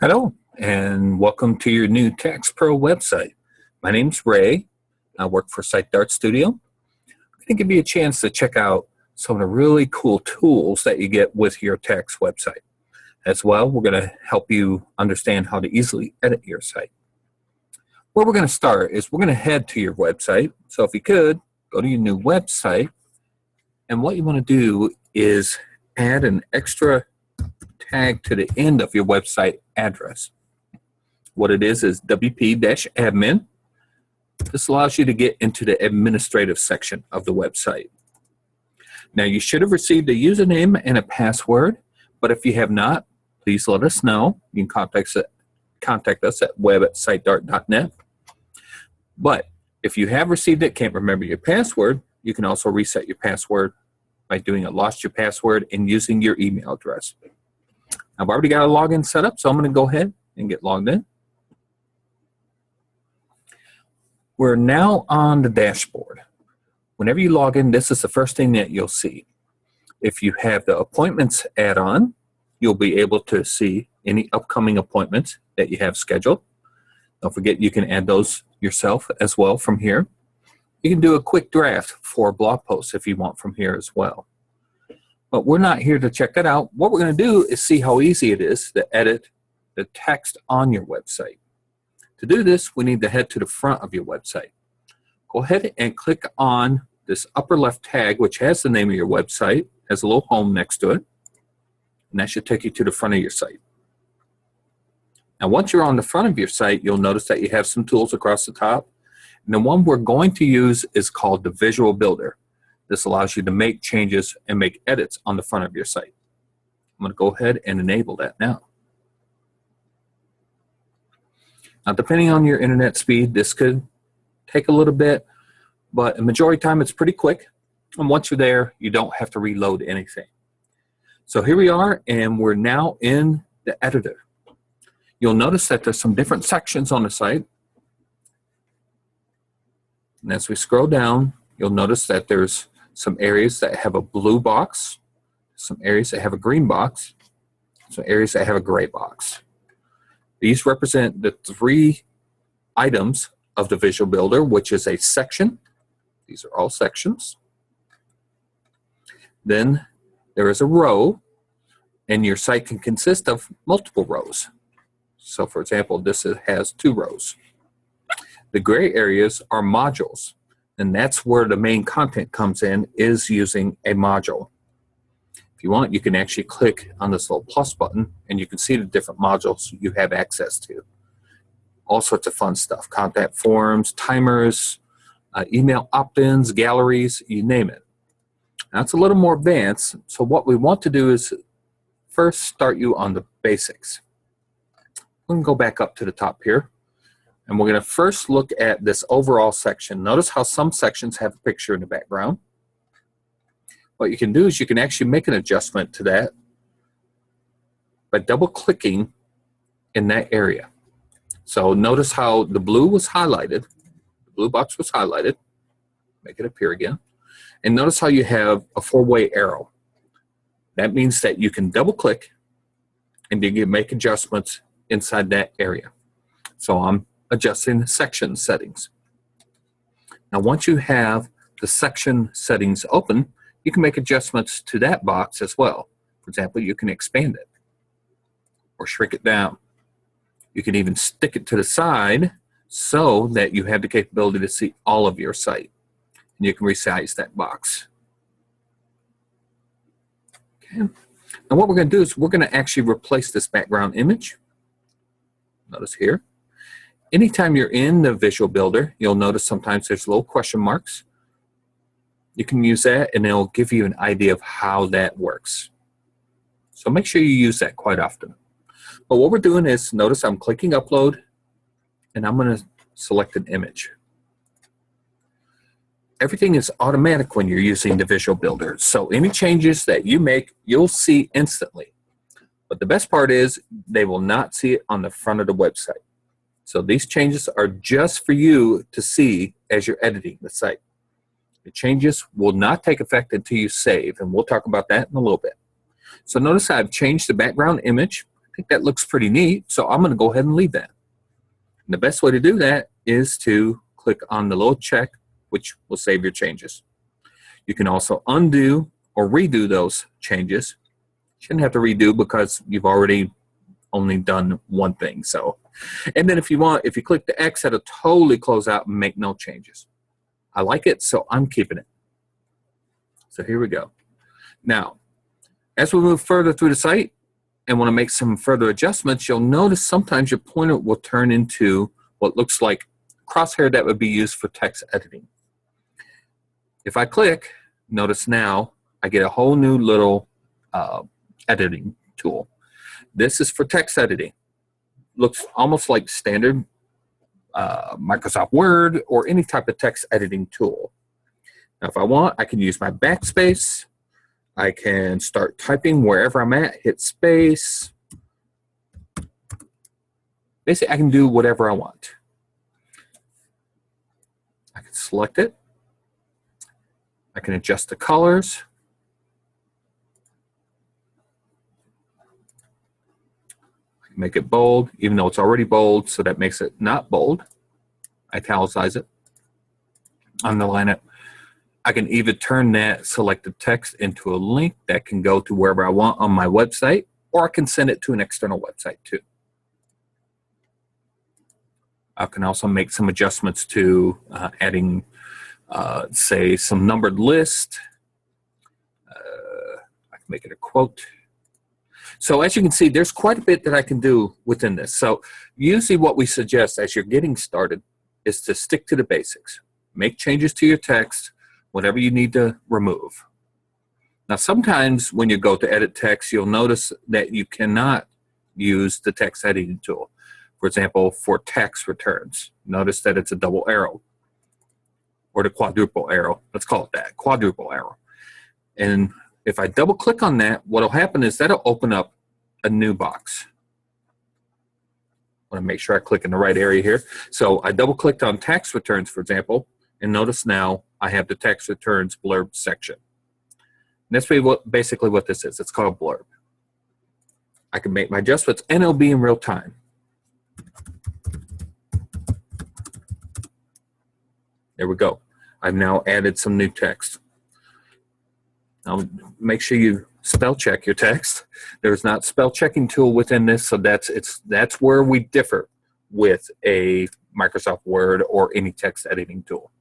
Hello, and welcome to your new TaxPro website. My name's Ray. I work for SiteDart Studio. I'm going to give you a chance to check out some of the really cool tools that you get with your tax website. As well, we're going to help you understand how to easily edit your site. Where we're going to start is we're going to head to your website. So if you could, go to your new website. And what you want to do is add an extra tag to the end of your website address. What it is WP-admin. This allows you to get into the administrative section of the website. Now you should have received a username and a password, but if you have not, please let us know. You can contact us at web@sitedart.net. But if you have received it, can't remember your password, you can also reset your password by doing a lost your password and using your email address. I've already got a login set up, so I'm going to go ahead and get logged in. We're now on the dashboard. Whenever you log in, this is the first thing that you'll see. If you have the appointments add-on, you'll be able to see any upcoming appointments that you have scheduled. Don't forget you can add those yourself as well from here. You can do a quick draft for blog posts if you want from here as well. But we're not here to check that out. What we're going to do is see how easy it is to edit the text on your website. To do this, we need to head to the front of your website. Go ahead and click on this upper left tag, which has the name of your website, has a little home next to it, and that should take you to the front of your site. Now, once you're on the front of your site, you'll notice that you have some tools across the top. And the one we're going to use is called the Visual Builder. This allows you to make changes and make edits on the front of your site. I'm going to go ahead and enable that now. Now, depending on your internet speed, this could take a little bit, but the majority of the time it's pretty quick. And once you're there, you don't have to reload anything. So here we are, and we're now in the editor. You'll notice that there's some different sections on the site. And as we scroll down, you'll notice that there's some areas that have a blue box, some areas that have a green box, some areas that have a gray box. These represent the three items of the Visual Builder, which is a section. These are all sections. Then there is a row, and your site can consist of multiple rows. So for example, this has 2 rows. The gray areas are modules. And that's where the main content comes in, is using a module. If you want, you can actually click on this little plus button and you can see the different modules you have access to. All sorts of fun stuff, contact forms, timers, email opt-ins, galleries, you name it. Now it's a little more advanced, so what we want to do is first start you on the basics. We can go back up to the top here. And we're going to first look at this overall section. Notice how some sections have a picture in the background. What you can do is you can actually make an adjustment to that by double-clicking in that area. So notice how the blue was highlighted. The blue box was highlighted. Make it appear again. And notice how you have a 4-way arrow. That means that you can double-click and you can make adjustments inside that area. So I'm adjusting the section settings. Now once you have the section settings open, you can make adjustments to that box as well. For example, you can expand it or shrink it down. You can even stick it to the side so that you have the capability to see all of your site. And you can resize that box. Okay. Now what we're going to do is we're going to actually replace this background image. Notice here. Anytime you're in the Visual Builder, you'll notice sometimes there's little question marks. You can use that and it'll give you an idea of how that works. So make sure you use that quite often. But what we're doing is, notice I'm clicking upload and I'm going to select an image. Everything is automatic when you're using the Visual Builder. So any changes that you make, you'll see instantly. But the best part is they will not see it on the front of the website. So these changes are just for you to see as you're editing the site. The changes will not take effect until you save, and we'll talk about that in a little bit. So notice I've changed the background image. think that looks pretty neat, so I'm going to go ahead and leave that. And the best way to do that is to click on the little check, which will save your changes. You can also undo or redo those changes. You shouldn't have to redo because you've already only done one thing. So, and then if you want, if you click the X, it'll totally close out and make no changes. I like it, so I'm keeping it. So here we go. Now, as we move further through the site and want to make some further adjustments, you'll notice sometimes your pointer will turn into what looks like crosshair that would be used for text editing. If I click, notice now I get a whole new little editing tool. This is for text editing. Looks almost like standard Microsoft Word or any type of text editing tool. Now, if I want, I can use my backspace. I can start typing wherever I'm at, hit space. Basically, I can do whatever I want. I can select it. I can adjust the colors. I can make it bold, even though it's already bold, so that makes it not bold. Italicize it. Underline it. I can either turn that selected text into a link that can go to wherever I want on my website, or I can send it to an external website too. I can also make some adjustments to adding, say, some numbered list. I can make it a quote. So as you can see, there's quite a bit that I can do within this. So usually what we suggest as you're getting started is to stick to the basics. Make changes to your text, whatever you need to remove. Now, sometimes when you go to edit text, you'll notice that you cannot use the text editing tool. For example, for tax returns, notice that it's a double arrow or the quadruple arrow. Let's call it that, quadruple arrow. And if I double click on that, what'll happen is that'll open up a new box. I want to make sure I click in the right area here. So I double clicked on tax returns, for example, and notice now I have the tax returns blurb section. And that's basically what this is. It's called a blurb. I can make my adjustments and it'll be in real time. There we go. I've now added some new text. Now make sure you spell check your text. There's not spell checking tool within this, so that's where we differ with a Microsoft Word or any text editing tool.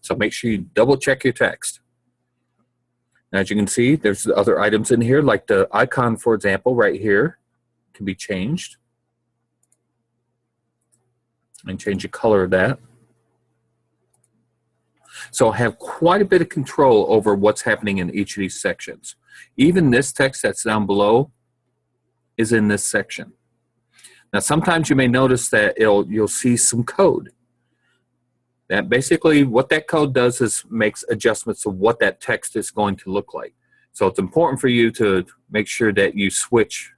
So make sure you double check your text. Now, as you can see, there's other items in here, like the icon, for example, right here can be changed. And change the color of that. So I have quite a bit of control over what's happening in each of these sections. Even this text that's down below is in this section. Now, sometimes you may notice that you'll see some code. That basically what that code does is makes adjustments of what that text is going to look like. So it's important for you to make sure that you switch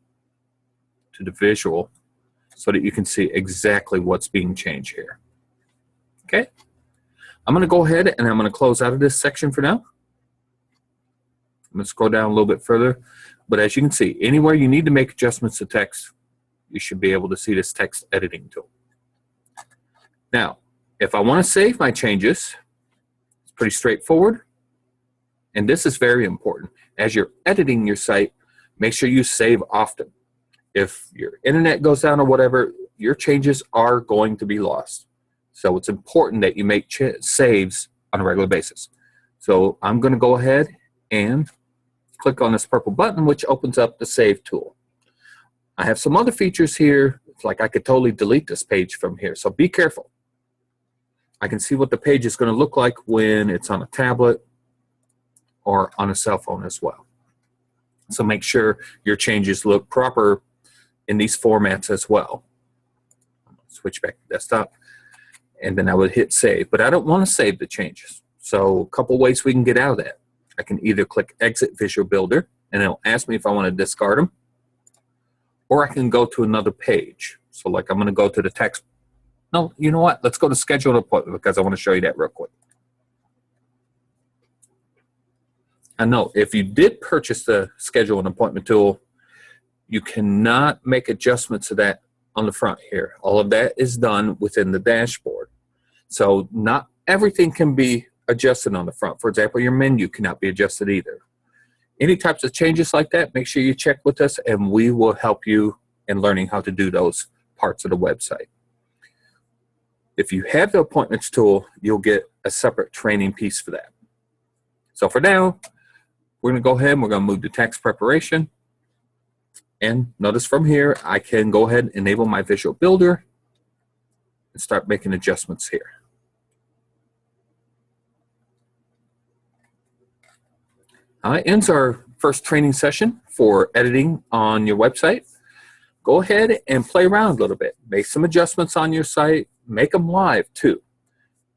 to the visual so that you can see exactly what's being changed here. Okay? I'm going to go ahead and I'm going to close out of this section for now. I'm going to scroll down a little bit further. But as you can see, anywhere you need to make adjustments to text, you should be able to see this text editing tool. Now, if I want to save my changes, it's pretty straightforward. And this is very important. As you're editing your site, make sure you save often. If your internet goes down or whatever, your changes are going to be lost. So it's important that you make saves on a regular basis. So I'm going to go ahead and click on this purple button, which opens up the Save tool. I have some other features here. It's like I could totally delete this page from here, so be careful. I can see what the page is going to look like when it's on a tablet or on a cell phone as well. So make sure your changes look proper in these formats as well. Switch back to desktop, and then I would hit save. But I don't want to save the changes. So a couple ways we can get out of that. I can either click Exit Visual Builder, and it'll ask me if I want to discard them, or I can go to another page. So like I'm going to go to the text. No, you know what? Let's go to Schedule an Appointment because I want to show you that real quick. I know if you did purchase the Schedule an Appointment tool, You cannot make adjustments to that on the front here. All of that is done within the dashboard. So not everything can be adjusted on the front. For example, your menu cannot be adjusted either. Any types of changes like that, make sure you check with us and we will help you in learning how to do those parts of the website. If you have the appointments tool, you'll get a separate training piece for that. So for now, we're going to go ahead and we're going to move to tax preparation. And notice from here, I can go ahead and enable my visual builder and start making adjustments here. Ends our first training session for editing on your website. Go ahead and play around a little bit. Make some adjustments on your site. Make them live too.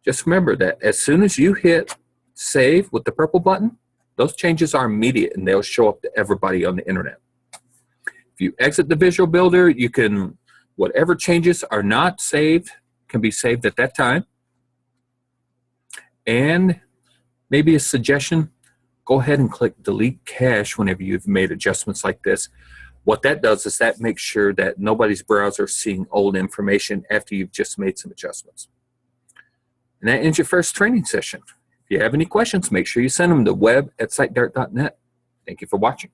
Just remember that as soon as you hit save with the purple button, those changes are immediate and they'll show up to everybody on the internet. If you exit the visual builder, you can, whatever changes are not saved can be saved at that time. And maybe a suggestion, go ahead and click delete cache whenever you've made adjustments like this. What that does is that makes sure that nobody's browser is seeing old information after you've just made some adjustments. And that ends your first training session. If you have any questions, make sure you send them to web@sitedart.net. Thank you for watching.